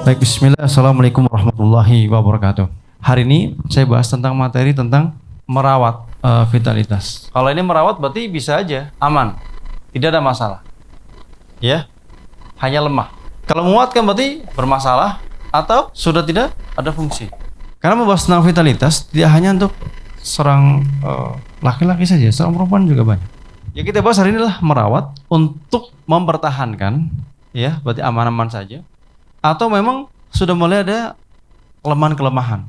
Baik, bismillah. Assalamualaikum warahmatullahi wabarakatuh. Hari ini saya bahas tentang materi tentang merawat vitalitas. Kalau ini merawat berarti bisa aja, aman. Tidak ada masalah. Ya, hanya lemah. Kalau menguatkan berarti bermasalah atau sudah tidak ada fungsi. Karena membahas tentang vitalitas tidak hanya untuk seorang laki-laki saja, seorang perempuan juga banyak. Ya kita bahas hari ini adalah merawat untuk mempertahankan, ya berarti aman-aman saja. Atau memang sudah mulai ada kelemahan-kelemahan.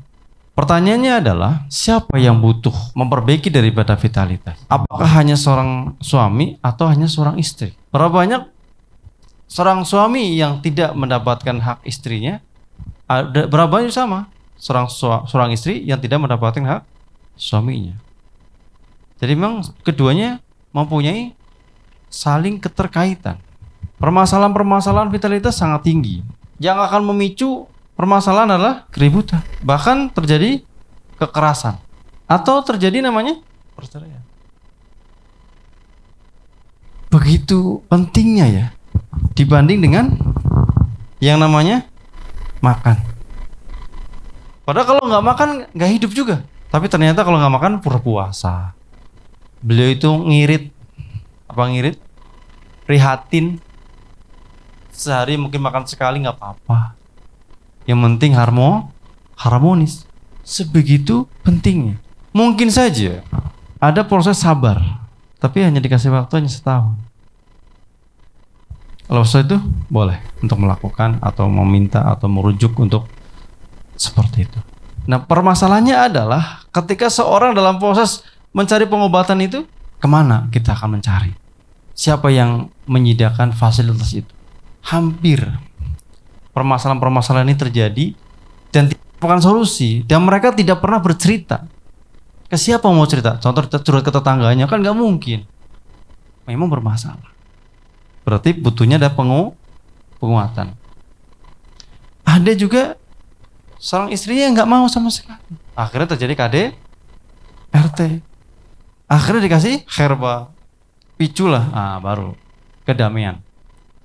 Pertanyaannya adalah siapa yang butuh memperbaiki daripada vitalitas? Apakah hanya seorang suami atau hanya seorang istri? Berapa banyak seorang suami yang tidak mendapatkan hak istrinya? Ada berapa banyak sama seorang istri yang tidak mendapatkan hak suaminya? Jadi memang keduanya mempunyai saling keterkaitan. Permasalahan-permasalahan vitalitas sangat tinggi. Yang akan memicu permasalahan adalah keributan, bahkan terjadi kekerasan atau terjadi namanya perceraian. Begitu pentingnya ya dibanding dengan yang namanya makan. Padahal kalau nggak makan nggak hidup juga. Tapi ternyata kalau nggak makan berpuasa. Beliau itu ngirit, prihatin. Sehari mungkin makan sekali nggak apa-apa. Yang penting harmonis. Sebegitu pentingnya. Mungkin saja ada proses sabar, tapi hanya dikasih waktu hanya setahun. Kalau setelah itu boleh untuk melakukan atau meminta atau merujuk untuk seperti itu. Nah permasalahannya adalah ketika seorang dalam proses mencari pengobatan itu, kemana kita akan mencari? Siapa yang menyediakan fasilitas itu? Hampir permasalahan-permasalahan ini terjadi dan tidak menemukan solusi, dan mereka tidak pernah bercerita. Ke siapa mau cerita? Contoh curhat ke tetangganya kan nggak mungkin. Memang bermasalah. Berarti butuhnya ada penguatan. Ada juga seorang istrinya yang nggak mau sama sekali. Akhirnya terjadi KDRT. Akhirnya dikasih herba, piculah, baru kedamaian.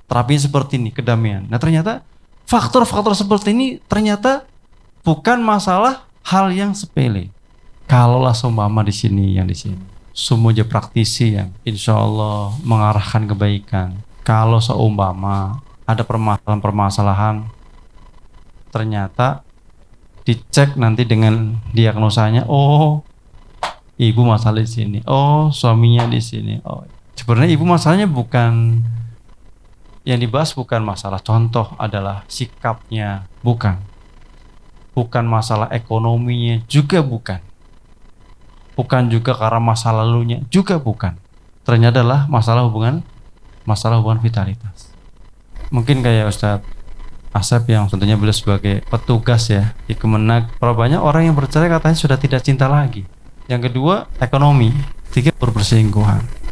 Terapi seperti ini, kedamaian. Nah ternyata faktor-faktor seperti ini ternyata bukan masalah hal yang sepele. Kalaulah seumpama di sini, semuanya praktisi yang insya Allah mengarahkan kebaikan. Kalau seumpama ada permasalahan-permasalahan, ternyata dicek nanti dengan diagnosanya, oh ibu masalah di sini, oh suaminya di sini, oh sebenarnya ibu masalahnya bukan. Yang dibahas bukan masalah contoh adalah sikapnya, bukan masalah ekonominya juga bukan juga karena masa lalunya juga bukan. Ternyata adalah masalah hubungan vitalitas. Mungkin kayak Ustadz Asep yang tentunya beliau sebagai petugas ya di Kemenag, berapa banyak orang yang bercerai katanya sudah tidak cinta lagi. Yang kedua ekonomi, tiga berselingkuhan.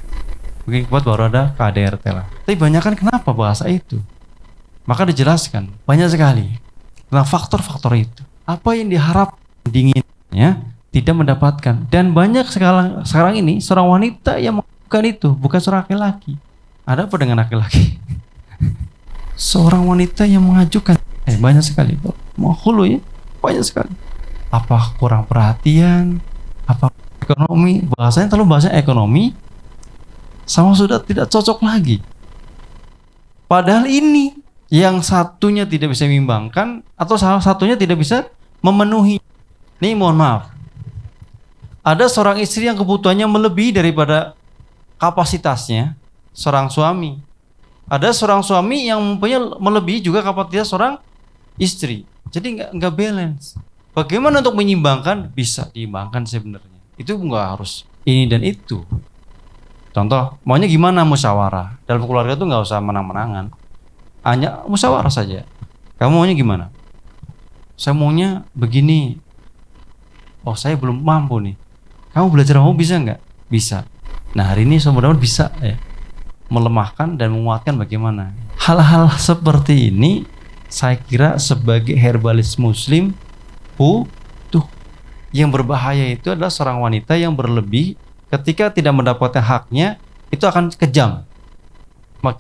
Mungkin buat baru ada KDRT lah. Tapi banyak kan kenapa bahasa itu? Maka dijelaskan banyak sekali tentang faktor-faktor itu. Apa yang diharap dinginnya tidak mendapatkan. Dan banyak sekarang ini seorang wanita yang melakukan itu, bukan seorang laki-laki. Ada apa dengan laki-laki? Seorang wanita yang mengajukan banyak sekali. Mau hulu ya, banyak sekali. Apa kurang perhatian? Apa ekonomi? Bahasanya terlalu bahasa ekonomi. Sama sudah tidak cocok lagi. Padahal ini yang satunya tidak bisa mengimbangkan atau salah satunya tidak bisa memenuhi. Nih mohon maaf. Ada seorang istri yang kebutuhannya melebihi daripada kapasitasnya seorang suami. Ada seorang suami yang mempunyai melebihi juga kapasitas seorang istri. Jadi nggak balance. Bagaimana untuk menyimbangkan? Bisa diimbangkan sebenarnya. Itu nggak harus ini dan itu. Contoh, maunya gimana musyawarah. Dalam keluarga tuh nggak usah menang-menangan. Hanya musyawarah saja. Kamu maunya gimana? Saya maunya begini. Oh saya belum mampu nih. Kamu belajar mau bisa nggak? Bisa. Nah hari ini mudah-mudahan bisa ya. Melemahkan dan menguatkan bagaimana. Hal-hal seperti ini saya kira sebagai herbalis muslim butuh. Yang berbahaya itu adalah seorang wanita yang berlebih. Ketika tidak mendapatkan haknya, itu akan kejam.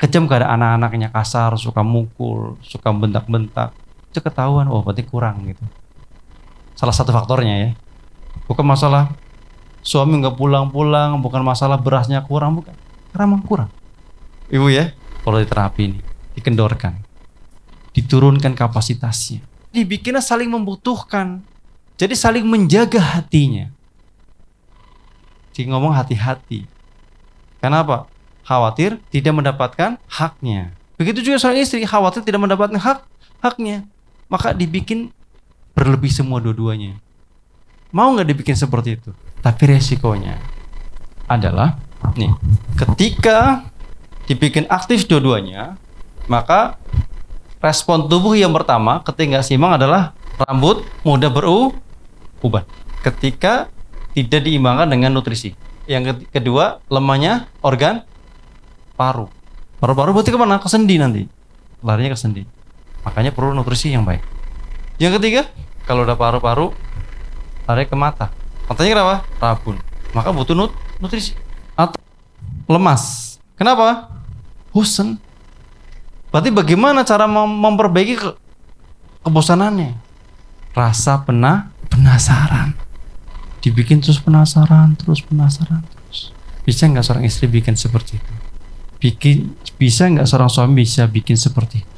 Kejam kepada anak-anaknya, kasar, suka mukul, suka bentak-bentak. itu ketahuan, oh berarti kurang gitu. Salah satu faktornya ya. Bukan masalah suami nggak pulang-pulang, bukan masalah berasnya kurang, bukan. Karena emang kurang. Ibu ya, kalau di terapi ini dikendorkan, diturunkan kapasitasnya, dibikinnya saling membutuhkan, jadi saling menjaga hatinya. Jadi ngomong hati-hati. Kenapa? Khawatir tidak mendapatkan haknya. Begitu juga seorang istri khawatir tidak mendapatkan haknya, maka dibikin berlebih semua dua-duanya. Mau nggak dibikin seperti itu? Tapi resikonya adalah nih, ketika dibikin aktif dua-duanya, maka respon tubuh yang pertama ketika nggak seimbang adalah rambut mudah beruban. Ketika tidak diimbangkan dengan nutrisi. Yang kedua, lemahnya organ paru. Paru-paru berarti kemana? Ke sendi nanti. Larinya ke sendi. Makanya perlu nutrisi yang baik. Yang ketiga, kalau udah paru-paru, lari ke mata. Matanya kenapa? Rabun. Maka butuh nutrisi. Atau lemas. Kenapa? Bosan. Berarti bagaimana cara memperbaiki kebosanannya? Rasa penasaran. Dibikin terus penasaran. Bisa nggak seorang istri bikin seperti itu? Bisa nggak seorang suami bisa bikin seperti itu?